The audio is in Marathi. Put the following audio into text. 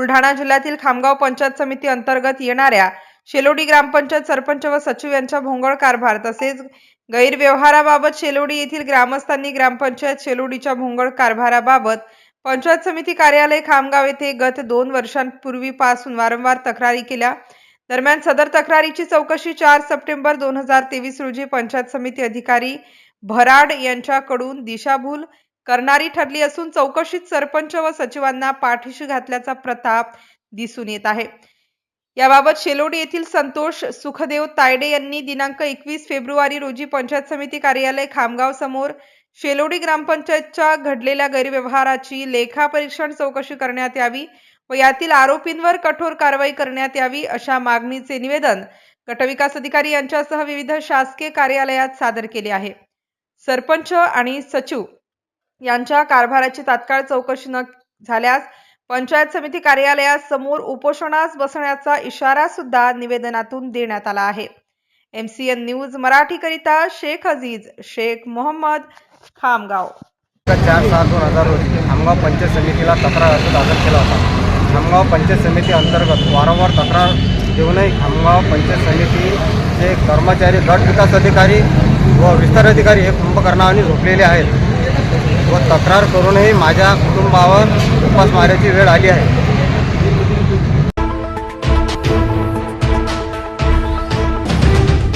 बुलढाणा जिल्ह्यातील खामगाव पंचायत समिती अंतर्गत येणाऱ्या शेलोडी ग्रामपंचायत सरपंच व सचिव यांच्या भोंगळ कारभार तसेच गैरव्यवहाराबाबत शेलोडी येथील ग्रामस्थांनी ग्रामपंचायत शेलोडीच्या भोंगळ कारभाराबाबत पंचायत समिती कार्यालय खामगाव येथे गत 2 वर्षांपूर्वीपासून वारंवार तक्रारी केल्या। दरम्यान सदर तक्रारीची चौकशी 4 सप्टेंबर 2023 रोजी पंचायत समिती अधिकारी भराड यांच्याकडून दिशाभूल करणारी ठरली असून चौकशीत सरपंच व सचिवांना पाठीशी घातल्याचा प्रताप दिसून येत आहे। याबाबत शेलोडी येथील संतोष सुखदेव तायडे यांनी दिनांक 21 फेब्रुवारी रोजी पंचायत समिती कार्यालय खामगाव समोर शेलोडी ग्रामपंचायतच्या घडलेल्या गैरव्यवहाराची लेखापरीक्षण चौकशी करण्यात यावी व यातील आरोपींवर कठोर कारवाई करण्यात यावी अशा मागणीचे निवेदन गटविकास अधिकारी यांच्यासह विविध शासकीय कार्यालयात सादर केले आहे। सरपंच आणि सचिव यांच्या कारभाराची तात्काळ चौकशी न झाल्यास पंचायत समिती कार्यालयासमोर उपोषणास बसण्याचा इशारा सुद्धा निवेदनातून देण्यात आला आहे। MCN न्यूज मराठी करिता शेख अजीज शेख मोहम्मद खामगाव। 4/7/2000 रोजी खामगाव पंचायत समितीला तक्रार अर्ज दाखल केला होता। खामगाव पंचायत समिती अंतर्गत वारंवार तक्रार देऊनही खामगाव पंचायत समितीचे कर्मचारी गट विकास अधिकारी व विस्तार अधिकारी हे कुंभकर्णावानी झोपलेले आहेत व तक्रार करूनही माझ्या कुटुंबावर उपासमारीची वेळ आली आहे।